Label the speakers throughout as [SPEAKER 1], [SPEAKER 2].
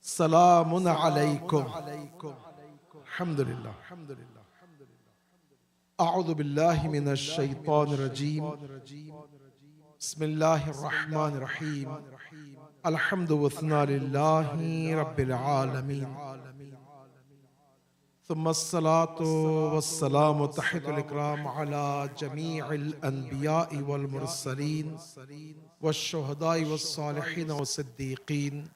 [SPEAKER 1] Salamun alaykum. Alhamdulillah. أعوذ بالله من الشيطان الرجيم بسم الله الرحمن الرحيم الحمد والثناء لله رب العالمين ثم الصلاة والسلام تحية الإكرام على جميع الأنبياء والمرسلين والشهداء والصالحين والصديقين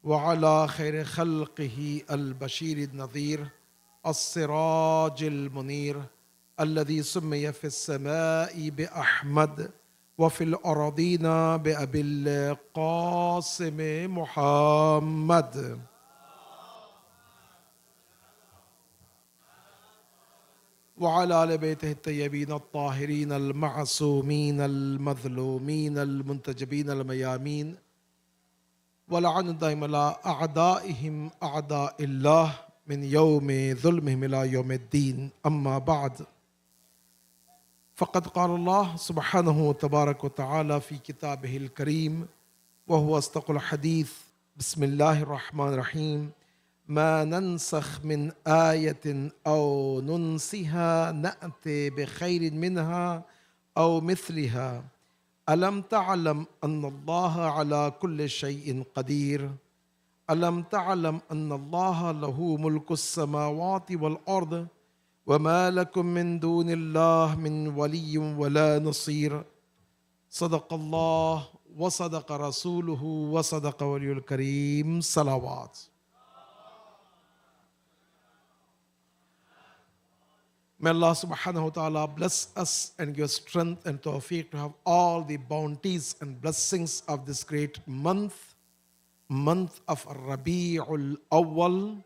[SPEAKER 1] وعلى خير خلقه البشير النذير السراج المنير الذي سمي في السماء بأحمد وفي الأراضين بأبي القاسم محمد وعلى آل بيته الطيبين الطاهرين المعصومين المظلومين المنتجبين الميامين ولعن دائما على أعدائهم أعداء الله من يوم ظلمهم إلى يوم الدين أما بعد فقد قال الله سبحانه تبارك وتعالى في كتابه الكريم وهو أصدق الحديث بسم الله الرحمن الرحيم ما ننسخ من آية أو ننسها نأتي بخير منها أو مثلها ألم تعلم أن الله على كل شيء قدير ألم تعلم أن الله له ملك السماوات والأرض وما لكم من دون الله من ولي ولا نصير صدق الله وصدق رسوله وصدق ولي الكريم صلوات. May Allah subhanahu wa ta'ala bless us and give strength and tawfiq to have all the bounties and blessings of this great month of Rabi'ul Awwal.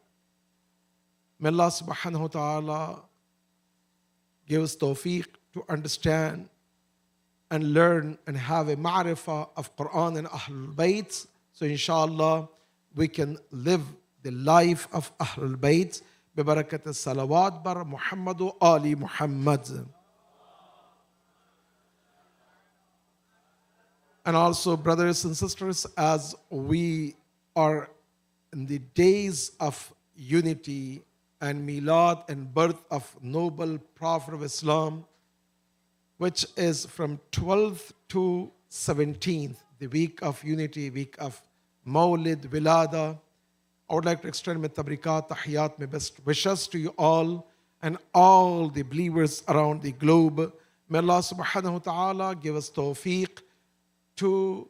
[SPEAKER 1] May Allah subhanahu wa ta'ala give us tawfiq to understand and learn and have a ma'rifah of Quran and Ahlul Bayt. So inshallah we can live the life of Ahlul Bayt. ببركة الصلوات بر محمد وآل محمد. And also, brothers and sisters, as we are in the days of unity and milad and birth of noble Prophet of Islam, which is from 12th to 17th, the week of unity, week of Mawlid, Wilada, I would like to extend my tabrikat, tahiyat, my best wishes to you all and all the believers around the globe. May Allah subhanahu wa ta'ala give us tawfiq to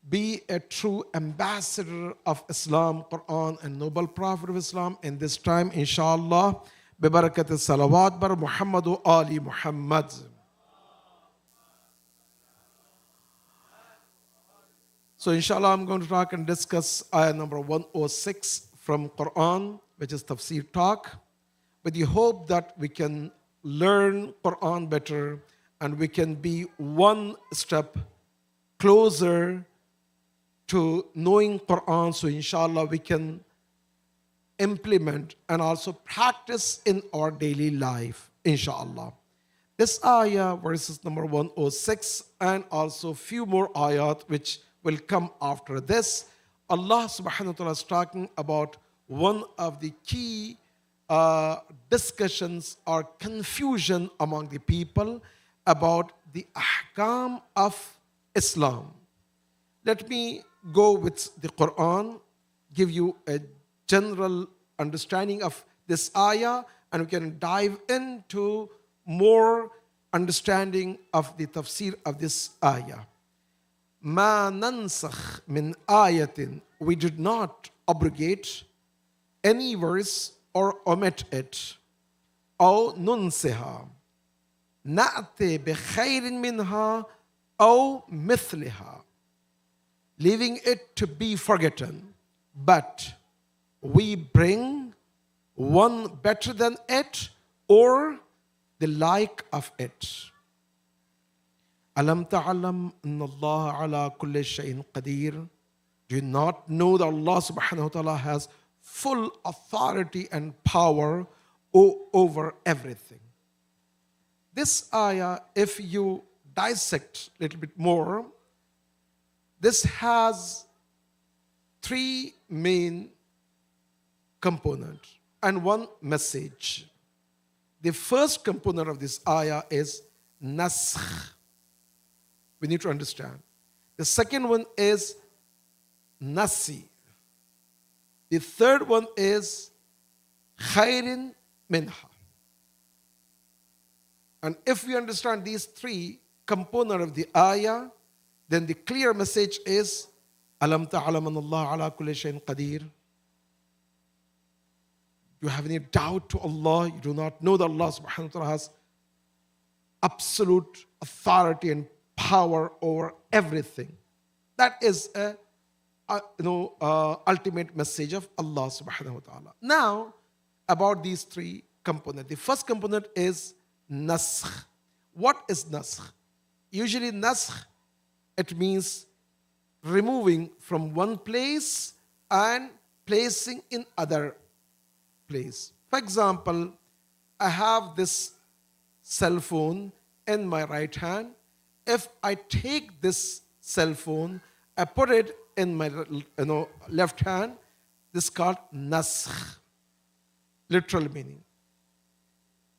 [SPEAKER 1] be a true ambassador of Islam, Quran and noble Prophet of Islam in this time, inshallah. Bibarakat salawat bar Muhammad wa Ali Muhammad. So inshallah, I'm going to talk and discuss ayah number 106 from Quran, which is tafsir talk, with the hope that we can learn Quran better and we can be one step closer to knowing Quran. So inshallah, we can implement and also practice in our daily life, inshallah. This ayah, verses number 106, and also few more ayat which will come after this. Allah subhanahu wa ta'ala is talking about one of the key discussions or confusion among the people about the ahkam of Islam. Let me go with the Quran, give you a general understanding of this ayah, and we can dive into more understanding of the tafsir of this ayah. ما ننسخ من آية, we did not abrogate any verse or omit it. أو ننسها نأتي بخير منها أو مثلها, leaving it to be forgotten, but we bring one better than it or the like of it. أَلَمْ تَعْلَمْ أَنَّ اللَّهَ عَلَى كُلِّ شَيْءٍ قَدِيرٌ. Do you not know that Allah subhanahu wa ta'ala has full authority and power over everything? This ayah, if you dissect a little bit more, this has three main components and one message. The first component of this ayah is naskh. We need to understand. The second one is nasi. The third one is khairin minha. And if we understand these three components of the ayah, then the clear message is Alam ta'alam an Allah ala kulli shayin qadir. You have any doubt to Allah? You do not know that Allah subhanahu wa ta'ala has absolute authority and power over everything. That is a ultimate message of Allah subhanahu wa ta'ala. Now, about these three components. The first component is naskh. What is naskh? Usually naskh, it means removing from one place and placing in other place. For example, I have this cell phone in my right hand. If I take this cell phone, I put it in my left hand, this is called naskh, literal meaning.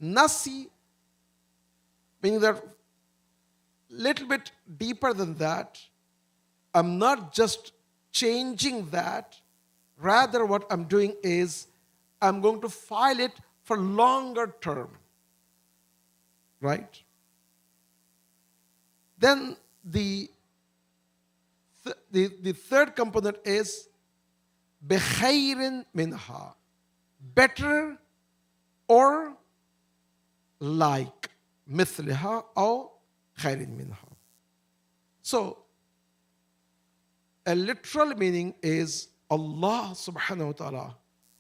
[SPEAKER 1] Nasi, meaning that little bit deeper than that, I'm not just changing that, rather what I'm doing is I'm going to file it for longer term, right? Then the third component is بخير منها, better or like, مثلها أو خير منها. So a literal meaning is Allah subhanahu wa ta'ala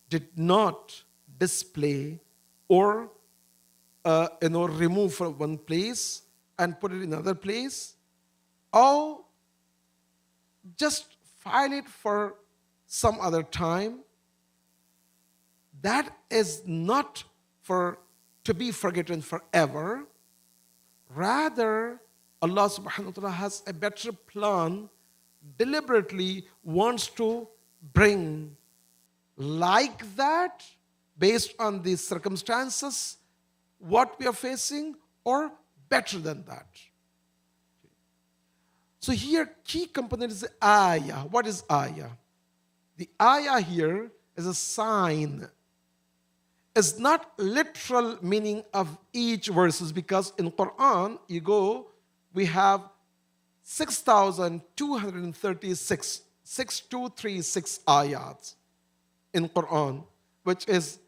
[SPEAKER 1] did not display or remove from one place and put it in another place, or just file it for some other time. That is not to be forgotten forever. Rather, Allah subhanahu wa ta'ala has a better plan, deliberately wants to bring like that based on the circumstances, what we are facing, or better than that. So here, key component is the ayah. What is ayah? The ayah here is a sign. It's not literal meaning of each verses, because in Quran, we have 6,236, 6236 ayats in Quran, which is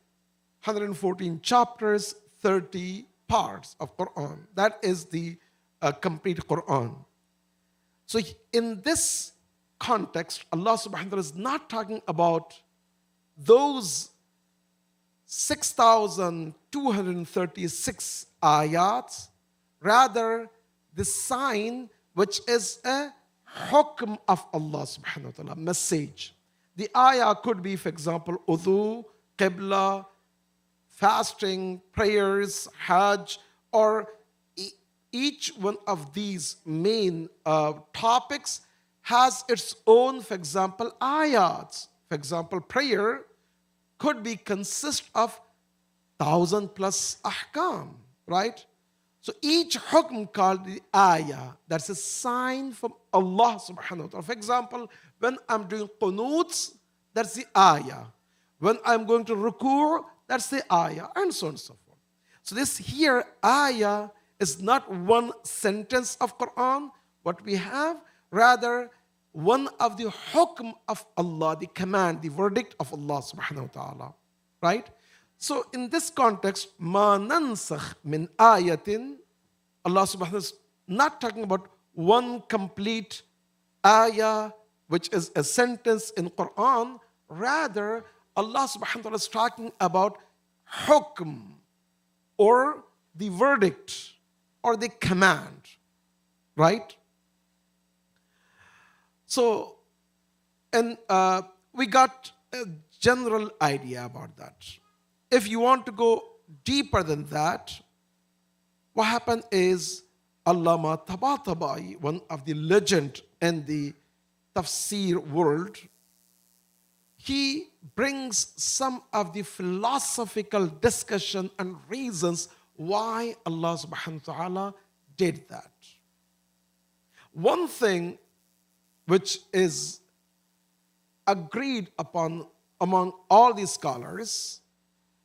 [SPEAKER 1] 114 chapters, 30 parts of Quran. That is the complete Quran. So in this context, Allah subhanahu wa ta'ala is not talking about those 6,236 ayats, rather the sign which is a hukm of Allah subhanahu wa ta'ala, message. The ayah could be, for example, udhu, qibla, fasting, prayers, hajj, or each one of these main topics has its own, for example, ayats. For example, prayer could consist of 1,000 plus ahkam, right? So each hukm called the ayah, that's a sign from Allah subhanahu wa ta'ala. For example, when I'm doing qunuts, that's the ayah. When I'm going to ruku', that's the ayah, and so on and so forth. So this here, ayah, is not one sentence of Quran, what we have, rather one of the hukm of Allah, the command, the verdict of Allah subhanahu wa ta'ala, right? So in this context, ma nansakh min ayatin, Allah subhanahu wa ta'ala is not talking about one complete ayah, which is a sentence in Quran. Rather, Allah subhanahu wa ta'ala is talking about hukm, or the verdict, or the command, right? So, and we got a general idea about that. If you want to go deeper than that, what happened is Allama Tabatabai, one of the legend in the tafsir world, he brings some of the philosophical discussion and reasons why Allah subhanahu wa ta'ala did that. One thing which is agreed upon among all these scholars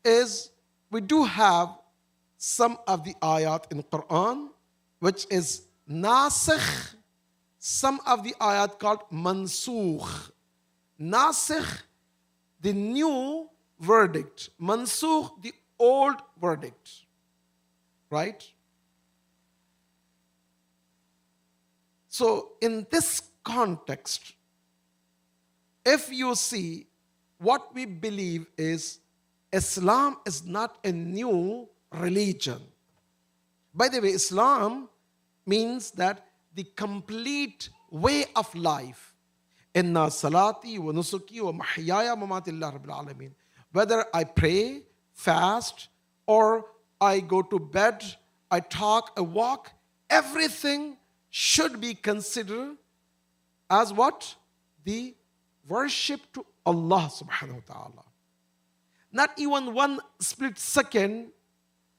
[SPEAKER 1] is we do have some of the ayat in Quran which is nasikh, some of the ayat called mansukh. Nasikh, the new verdict. Mansukh, the old verdict. Right? So in this context, if you see, what we believe is Islam is not a new religion. By the way, Islam means that the complete way of life. Inna salati wa nusuki wa mahyaya mamati rabbil alamin. Whether I pray, fast, or I go to bed, I talk, I walk, everything should be considered as what? The worship to Allah subhanahu wa ta'ala. Not even one split second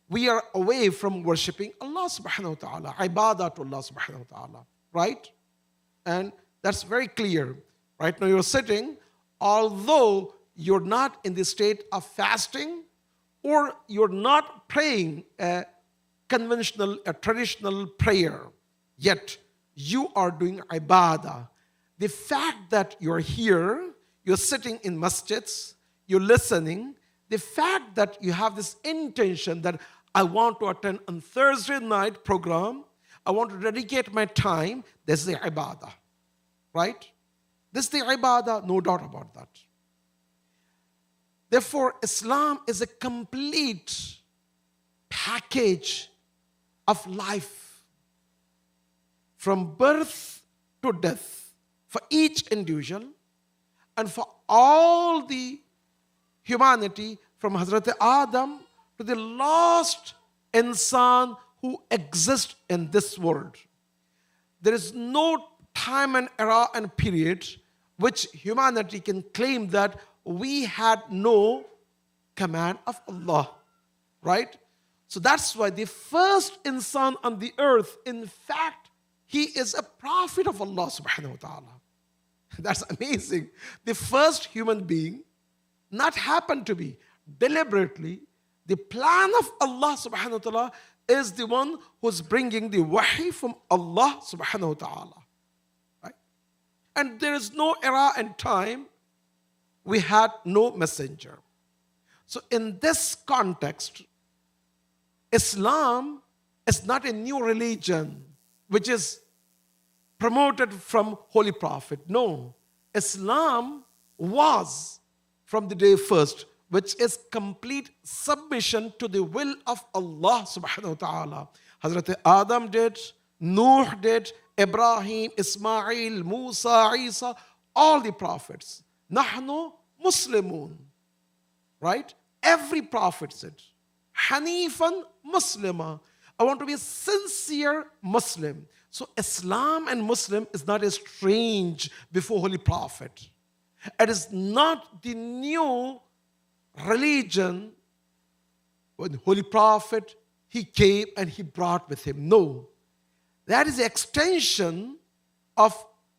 [SPEAKER 1] we are away from worshipping Allah subhanahu wa ta'ala. Ibadah to Allah subhanahu wa ta'ala. Right? And that's very clear. Right now you're sitting, although you're not in the state of fasting or you're not praying a conventional, a traditional prayer, yet you are doing ibadah. The fact that you're here, you're sitting in masjids, you're listening, the fact that you have this intention that I want to attend on Thursday night program, I want to dedicate my time, this is the ibadah. Right? This is the ibadah, no doubt about that. Therefore, Islam is a complete package of life from birth to death for each individual and for all the humanity from Hazrat Adam to the last insan who exists in this world. There is no time and era and period which humanity can claim that we had no command of Allah. Right? So that's why the first insan on the earth, in fact, he is a prophet of Allah subhanahu wa ta'ala. That's amazing. The first human being not happened to be deliberately. The plan of Allah subhanahu wa ta'ala is the one who's bringing the wahi from Allah subhanahu wa ta'ala. Right? And there is no era and time we had no messenger. So in this context, Islam is not a new religion which is promoted from Holy Prophet. No, Islam was from the day first, which is complete submission to the will of Allah subhanahu wa ta'ala. Hazrat Adam did, Nuh did, Ibrahim, Ismail, Musa, Isa, all the prophets. Nahnu Muslimun. Right? Every prophet said, Hanifan Muslima. I want to be a sincere Muslim. So Islam and Muslim is not a strange before Holy Prophet. It is not the new religion when Holy Prophet, he came and he brought with him. No. That is the extension of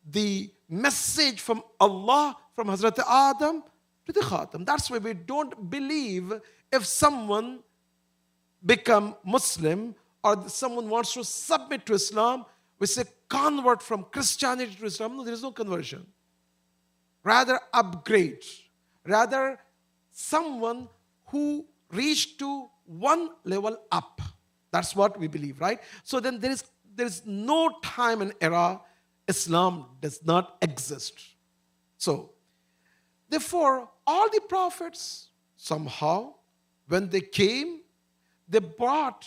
[SPEAKER 1] the message from Allah, from Hazrat Adam to the Khatam. That's why we don't believe if someone become Muslim or someone wants to submit to Islam, we say convert from Christianity to Islam. No, there is no conversion. Rather upgrade. Rather someone who reached to one level up. That's what we believe, right? So then there is no time and era Islam does not exist. So, therefore, all the prophets, somehow, when they came, they brought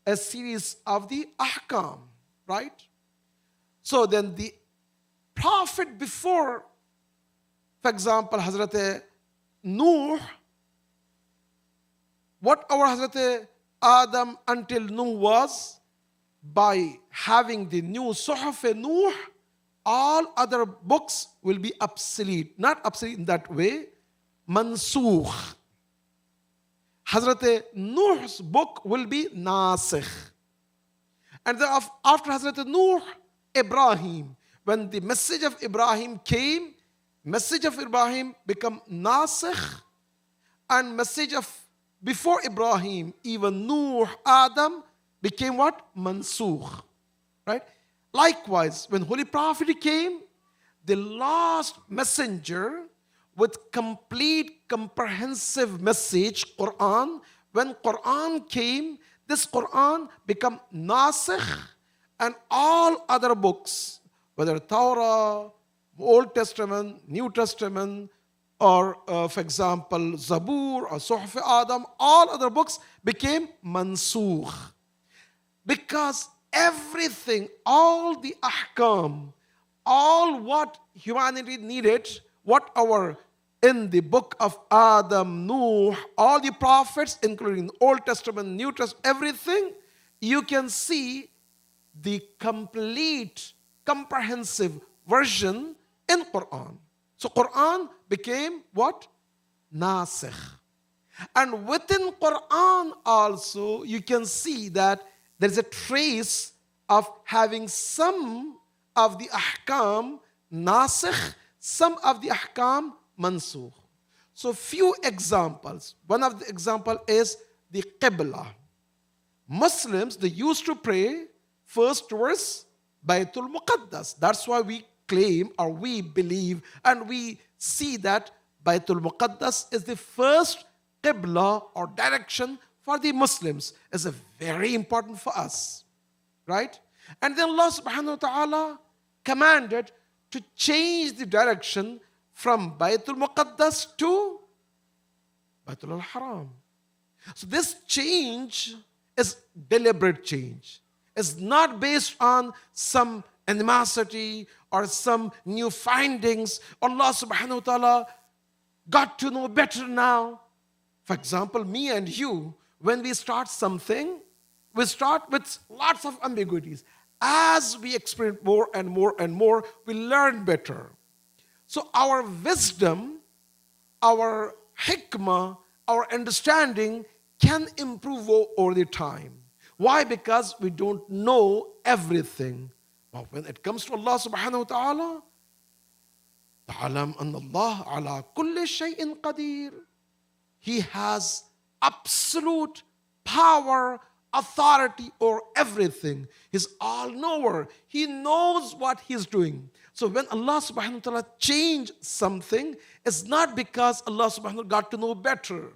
[SPEAKER 1] a series of the ahkam, right? So then the prophet before, for example, Hazrat Nuh, what our Hazrat Adam until Nuh was, by having the new Suhuf Nuh, all other books will be obsolete. Not obsolete in that way, mansukh. Hazrat Nuh's book will be nasikh. And then after Hazrat Nuh, Ibrahim. When the message of Ibrahim came, message of Ibrahim become nasikh, and message of before Ibrahim, even Nuh, Adam, became what? Mansukh. Right? Likewise, when Holy Prophet came, the last messenger with complete comprehensive message, Quran, when Quran came, this Quran become nasikh, and all other books, whether Torah, Old Testament, New Testament, or for example, Zabur or Suhuf Adam, all other books became mansukh. Because everything, all the ahkam, all what humanity needed, what in the book of Adam, Nuh, all the prophets, including Old Testament, New Testament, everything, you can see the complete, comprehensive version in Quran. So Quran became what? Nasikh. And within Quran also, you can see that there is a trace of having some of the ahkam nasikh, some of the ahkam mansukh. So few examples. One of the example is the Qibla. Muslims, they used to pray first towards Baytul Muqaddas. That's why we claim or we believe and we see that Baytul Muqaddas is the first Qibla or direction for the Muslims. Is a very important for us. Right? And then Allah subhanahu wa ta'ala commanded to change the direction from Baytul Muqaddas to Baytul al-Haram. So this change is deliberate change. It's not based on some animosity or some new findings. Allah subhanahu wa ta'ala got to know better now. For example, me and you, when we start something, we start with lots of ambiguities. As we experience more and more and more, we learn better. So our wisdom, our hikmah, our understanding can improve over the time. Why? Because we don't know everything. But when it comes to Allah subhanahu wa ta'ala, ta'alam anna Allah ala kulli shay'in qadir. He has absolute power, authority over everything. He's all-knower. He knows what he's doing. So when Allah subhanahu wa ta'ala changed something, it's not because Allah subhanahu wa ta'ala got to know better,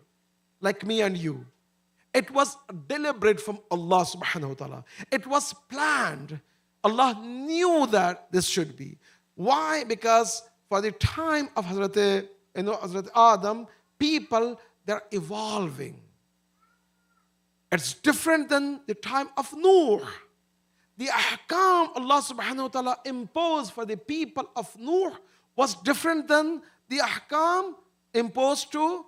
[SPEAKER 1] like me and you. It was deliberate from Allah subhanahu wa ta'ala. It was planned. Allah knew that this should be. Why? Because for the time of Hazrat Adam, people, they're evolving. It's different than the time of Nuh. The ahkam Allah subhanahu wa ta'ala imposed for the people of Nuh was different than the ahkam imposed to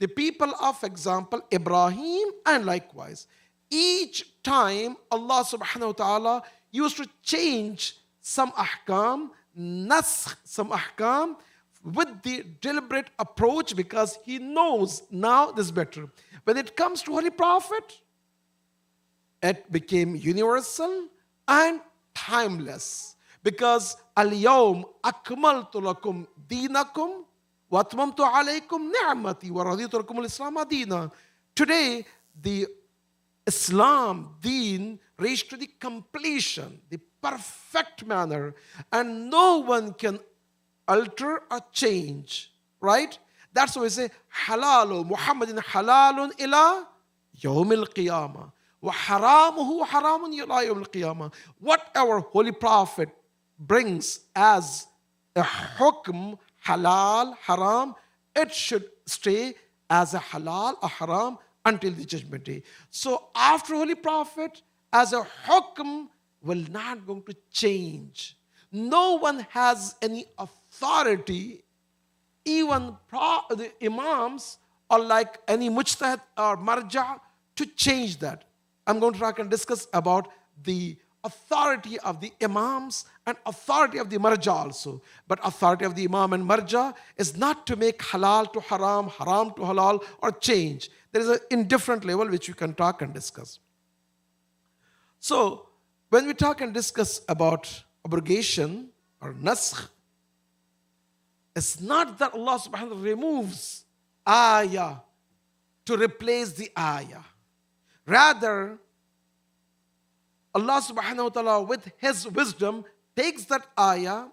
[SPEAKER 1] the people of, for example, Ibrahim, and likewise. Each time Allah subhanahu wa ta'ala used to change some ahkam, naskh some ahkam, with the deliberate approach because he knows now this better. When it comes to Holy Prophet, it became universal and timeless. Because al-yawm akmaltu lakum dinakum wa atmamtu alaykum ni'mati wa raditu lakum al-islam deena. Today, the Islam deen reached to the completion, the perfect manner, and no one can alter or change, right? That's why we say, halalu Muhammadin halalun ila yawmil qiyamah. Wa haramuhu haramun ila yawmil qiyamah. What our Holy Prophet brings as a hukm, halal, haram, it should stay as a halal, a haram, until the judgment day. So after Holy Prophet, as a hukm, will not going to change. No one has any authority, even the imams or like any mujtahid or marja, to change that. I'm going to talk and discuss about the authority of the imams and authority of the marja also. But authority of the imam and marja is not to make halal to haram, haram to halal, or change. There is an indifferent level which we can talk and discuss. So, when we talk and discuss about abrogation or naskh, it's not that Allah subhanahu wa ta'ala removes ayah to replace the ayah. Rather, Allah subhanahu wa ta'ala with His wisdom takes that ayah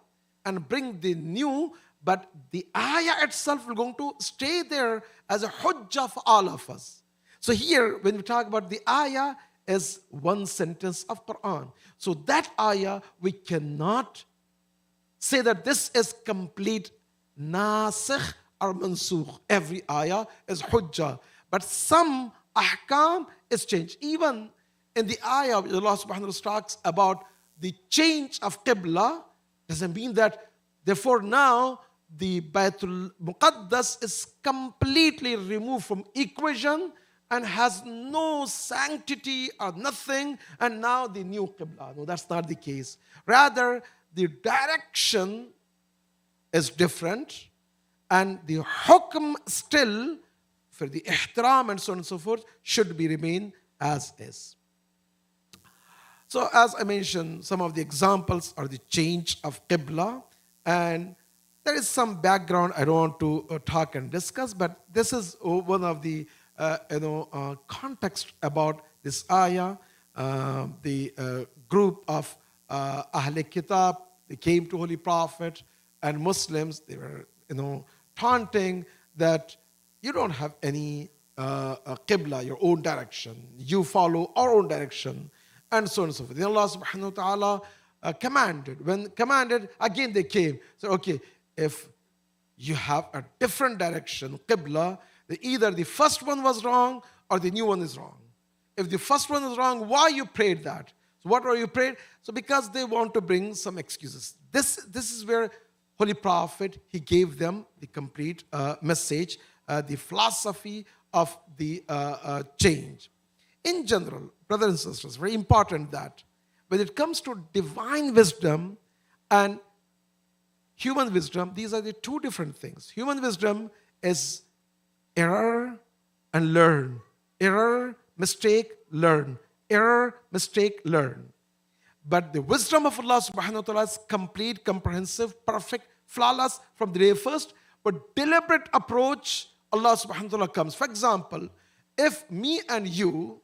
[SPEAKER 1] and bring the new, but the ayah itself will going to stay there as a hujjah for all of us. So here, when we talk about the ayah, is one sentence of Quran. So that ayah, we cannot say that this is complete nasikh or mansukh. Every ayah is hujjah. But some ahkam is changed. Even in the ayah, Allah subhanahu wa ta'ala talks about the change of qibla, doesn't mean that, therefore now the Baytul Muqaddas is completely removed from equation and has no sanctity or nothing, and now the new qibla. No, that's not the case. Rather, the direction is different, and the hukm still, for the ihtiram and so on and so forth, should be remain as is. So as I mentioned, some of the examples are the change of qibla, and there is some background I don't want to talk and discuss, but this is one of the context about this ayah. The group of Ahl Kitab, they came to Holy Prophet, and Muslims, they were taunting that you don't have any qibla, your own direction. You follow our own direction, and so on and so forth. Then Allah subhanahu wa ta'ala commanded. When commanded, again they came. So, okay, if you have a different direction, qibla, either the first one was wrong or the new one is wrong. If the first one is wrong, why you prayed that? So what are you prayed? So because they want to bring some excuses. This is where Holy Prophet, he gave them the complete message, the philosophy of the change. In general, brothers and sisters, very important that when it comes to divine wisdom and human wisdom, these are the two different things. Human wisdom is error and learn. Error, mistake, learn. Error, mistake, learn. But the wisdom of Allah subhanahu wa ta'ala is complete, comprehensive, perfect, flawless from the day first. But deliberate approach, Allah subhanahu wa ta'ala comes. For example, if me and you,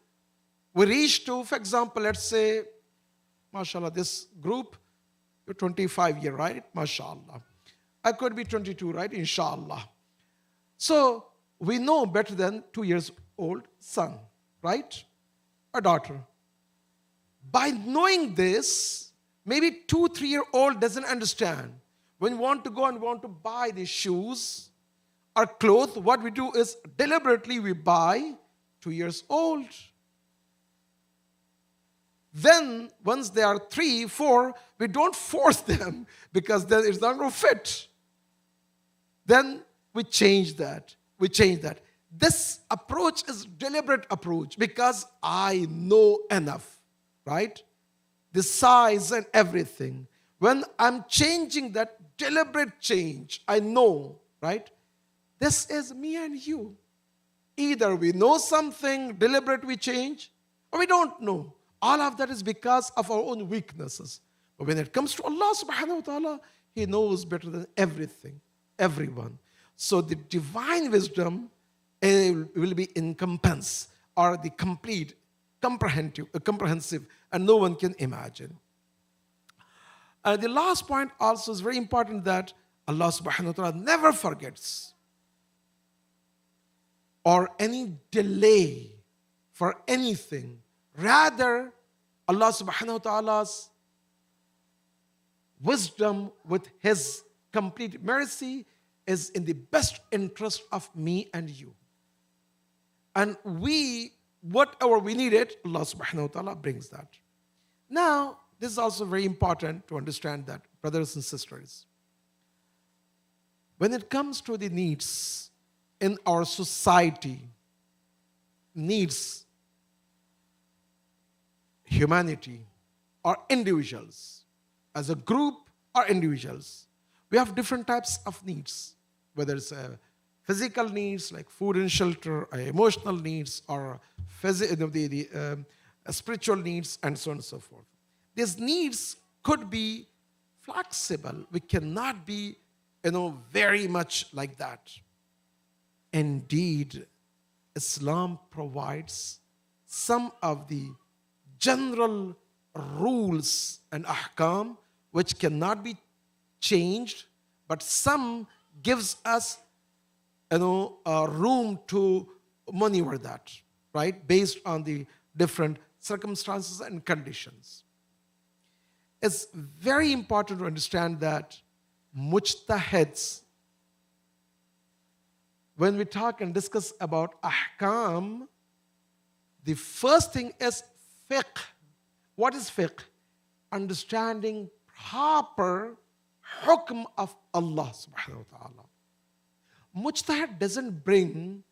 [SPEAKER 1] we reach to, for example, let's say, mashallah, this group, you're 25 years, right? Mashallah. I could be 22, right? Inshallah. So, we know better than 2 years old son, right? Or daughter. By knowing this, maybe 2, 3 year old doesn't understand. When we want to go and want to buy the shoes or clothes, what we do is deliberately we buy 2 years old. Then, once they are 3, 4, we don't force them because then it's not going to fit. Then we change that. This approach is deliberate approach because I know enough, right? The size and everything. When I'm changing that deliberate change, I know, right? This is me and you. Either we know something, deliberate we change, or we don't know. All of that is because of our own weaknesses. But when it comes to Allah subhanahu wa ta'ala, He knows better than everything, everyone. So the divine wisdom will be encompassed, or the complete, comprehensive, and no one can imagine. The last point also is very important, that Allah subhanahu wa ta'ala never forgets or any delay for anything. Rather, Allah subhanahu wa ta'ala's wisdom with His complete mercy is in the best interest of me and you. And whatever we needed, Allah subhanahu wa ta'ala brings that. Now, this is also very important to understand that, brothers and sisters. When it comes to the needs in our society, needs humanity or individuals, as a group or individuals, we have different types of needs, whether it's physical needs like food and shelter, or emotional needs, or spiritual needs, and so on and so forth. These needs could be flexible. We cannot be, very much like that. Indeed, Islam provides some of the general rules and ahkam which cannot be changed, but some gives us room to maneuver that, right, based on the different circumstances and conditions. It's very important to understand that mujtahids, when we talk and discuss about ahkam, the first thing is fiqh. What is fiqh? Understanding proper hukm of Allah subhanahu wa ta'ala. Mujtahid doesn't bring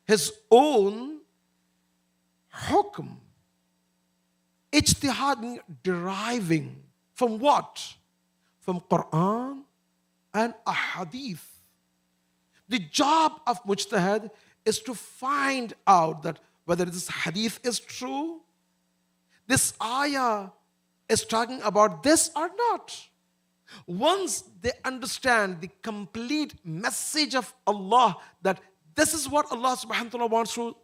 [SPEAKER 1] his own hukm. Ijtihad deriving from what? From Quran and Ahadith. The job of mujtahid is to find out that whether this hadith is true, this ayah is talking about this or not. Once they understand the complete message of Allah, that this is what Allah subhanahu wa ta'ala wants to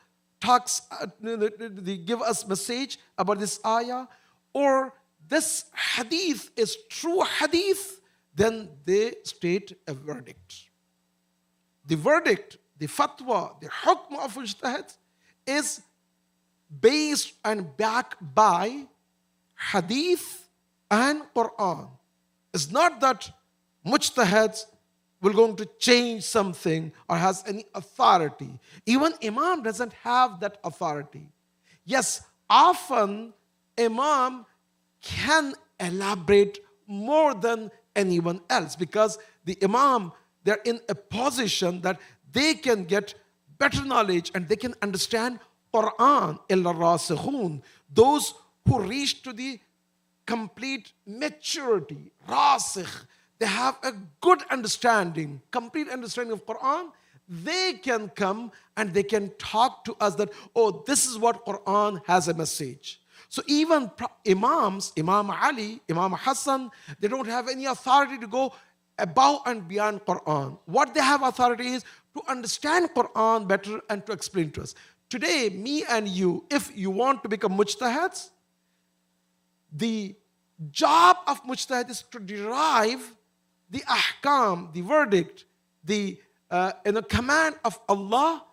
[SPEAKER 1] they give us message about this ayah, or this hadith is true hadith, then they state a verdict. The verdict, the fatwa, the hukm of mujtahid is based and backed by hadith and Quran. It's not that mujtahids will going to change something or has any authority. Even imam doesn't have that authority. Yes, often imam can elaborate more than anyone else, because the imam, they're in a position that they can get better knowledge and they can understand Quran. Illa rasikhun, those who reach to the complete maturity, rasikh, they have a good understanding, complete understanding of Quran, they can come and they can talk to us that, oh, this is what Quran has a message. So even imams, Imam Ali, Imam Hassan, they don't have any authority to go above and beyond Quran. What they have authority is to understand Quran better and to explain to us. Today, me and you, if you want to become mujtahids, the job of mujtahid is to derive the ahkam, the verdict, the command of Allah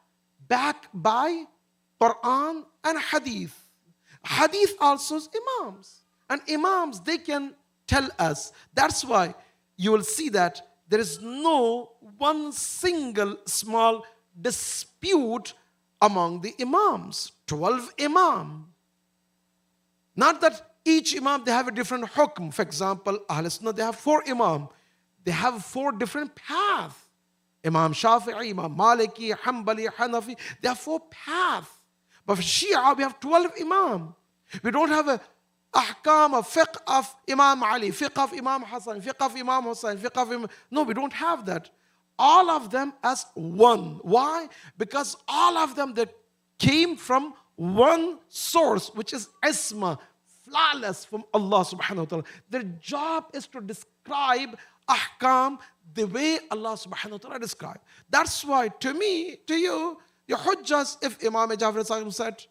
[SPEAKER 1] backed by Quran and hadith. Hadith also is imams. And imams, they can tell us. That's why you will see that there is no one single small dispute among the imams. 12 imam. Not that each imam, they have a different hukm. For example, Ahl Sunnah, they have 4 imam. They have 4 different paths. Imam Shafi'i, Imam Maliki, Hanbali, Hanafi, they have 4 paths. But for Shia, we have 12 imam. We don't have a ahkam, a fiqh of Imam Ali, fiqh of Imam Hassan, fiqh of Imam Hussain, fiqh of Imam... No, we don't have that. All of them as one. Why? Because all of them that came from one source, which is isma, flawless from Allah subhanahu wa ta'ala. Their job is to describe ahkam the way Allah subhanahu wa ta'ala described. That's why to me, to you, your hujjas, if Imam Jafar Sahib said,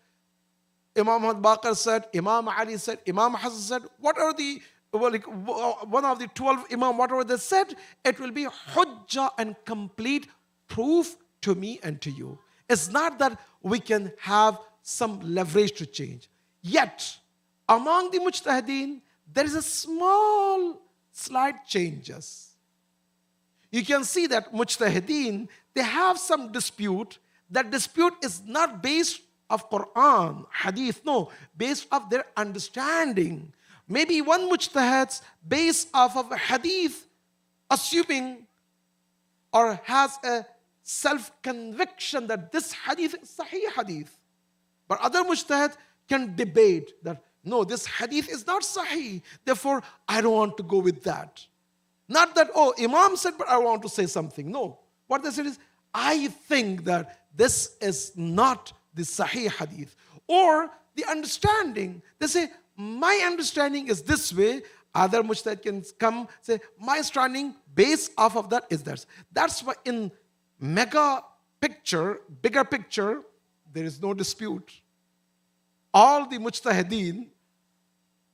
[SPEAKER 1] Imam Muhammad Baqir said, Imam Ali said, Imam Hassan said, what are the, one of the 12 imam, whatever they said, it will be hujjah and complete proof to me and to you. It's not that we can have some leverage to change. Yet, among the mujtahideen, there is a small, slight changes. You can see that mujtahideen, they have some dispute. That dispute is not based of Quran, hadith, no, based of their understanding. Maybe one mujtahid's based off of a hadith, assuming or has a self-conviction that this hadith is sahih hadith. But other mujtahid can debate that, no, this hadith is not sahih. Therefore, I don't want to go with that. Not that, oh, Imam said, but I want to say something. No. What they said is, I think that this is not the sahih hadith. Or the understanding. They say, my understanding is this way. Other mujtahid can come say, my understanding based off of that is this. That's why in bigger picture, there is no dispute. All the mujtahideen,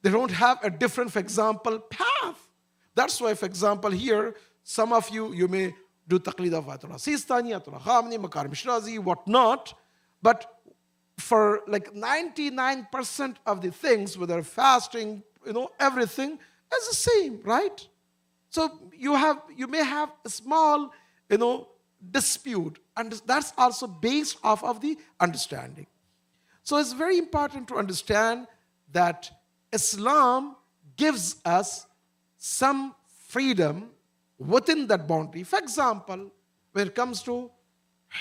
[SPEAKER 1] they don't have a different, for example, path. That's why, for example, here, some of you may do taqlid of Ayatollah Sistani, Ayatollah Khamenei, Makarim Shirazi, whatnot. But for like 99% of the things, whether fasting, everything is the same, right? So you may have a small, dispute. And that's also based off of the understanding. So it's very important to understand that Islam gives us some freedom within that boundary. For example, when it comes to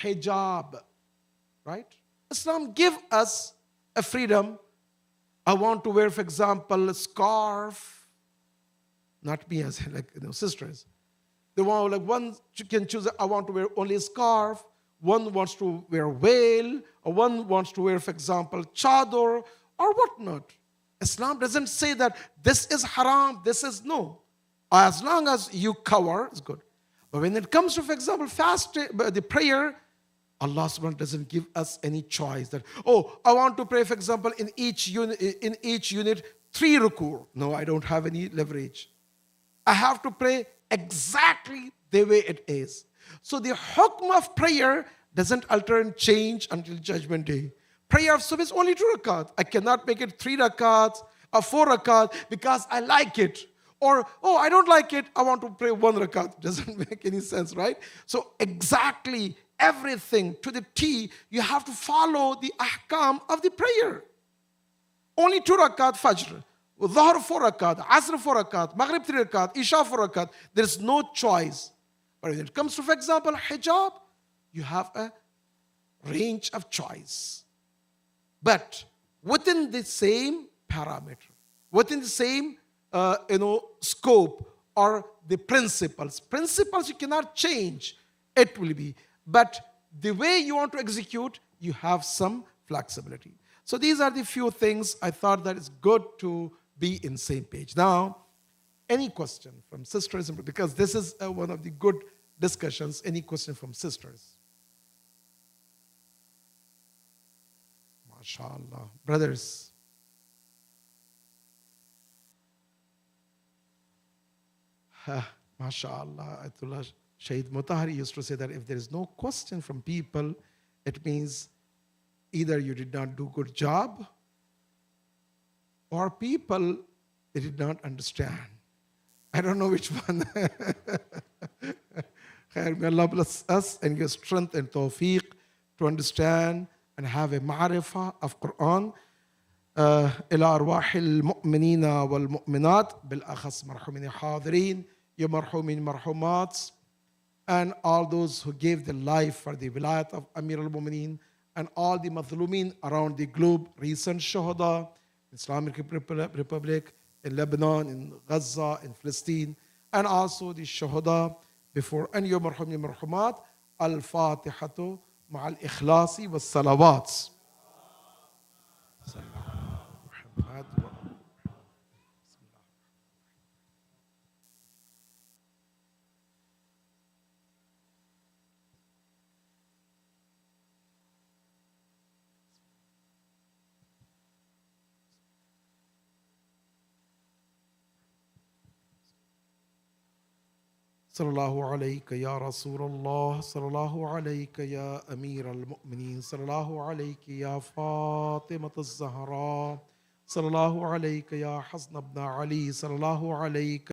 [SPEAKER 1] hijab, right? Islam gives us a freedom. I want to wear, for example, a scarf. Not me as sisters. They want, like, one can choose, I want to wear only a scarf. One wants to wear veil. Or one wants to wear, for example, chador or whatnot. Islam doesn't say that this is haram, this is no. As long as you cover, it's good. But when it comes to, for example, the prayer, Allah subhanahu wa ta'ala doesn't give us any choice that, oh, I want to pray, for example, in each unit 3 ruku. No, I don't have any leverage. I have to pray exactly the way it is. So the hukm of prayer doesn't alter and change until Judgment Day. Prayer of subh is only 2 rakat. I cannot make it 3 rakats or 4 rakat because I like it. Or, oh, I don't like it, I want to pray 1 rakat. Doesn't make any sense, right? So exactly everything to the T, you have to follow the ahkam of the prayer. Only 2 rakat fajr. Dhuhr 4 rakat, Asr 4 rakat, Maghrib 3 rakat, Isha 4 rakat. There is no choice. But when it comes to, for example, hijab, you have a range of choice. But within the same parameter, within the same scope or the principles. Principles you cannot change. It will be. But the way you want to execute, you have some flexibility. So these are the few things I thought that it's good to be in same page. Now, any question from sisters? Because this is one of the good discussions. Any question from sisters? MashaAllah. Brothers. MashaAllah. Ayatollah Shaheed Mutahari used to say that if there is no question from people, it means either you did not do a good job or people, they did not understand. I don't know which one. May Allah bless us and give strength and tawfiq to understand and have a ma'rifah of Quran. إلى أرواح المؤمنين والمؤمنات بالأخص مرحومين حاضرين يا مرحومين مرحومات, and all those who gave their life for the wilayat of Amir al-Mu'mineen, and all the mazlumin around the globe, recent shuhada, Islamic Republic, in Lebanon, in Gaza, in Palestine, and also the shuhada before. And ya marhumin marhumat, al-Fatihatu ma'al ikhlasi was salawats. صلى الله عليك يا رسول الله، صلى الله عليك يا أمير المؤمنين، صلى الله عليك يا فاطمة الزهراء، صلى الله عليك يا حسن بن علي، صلى الله عليك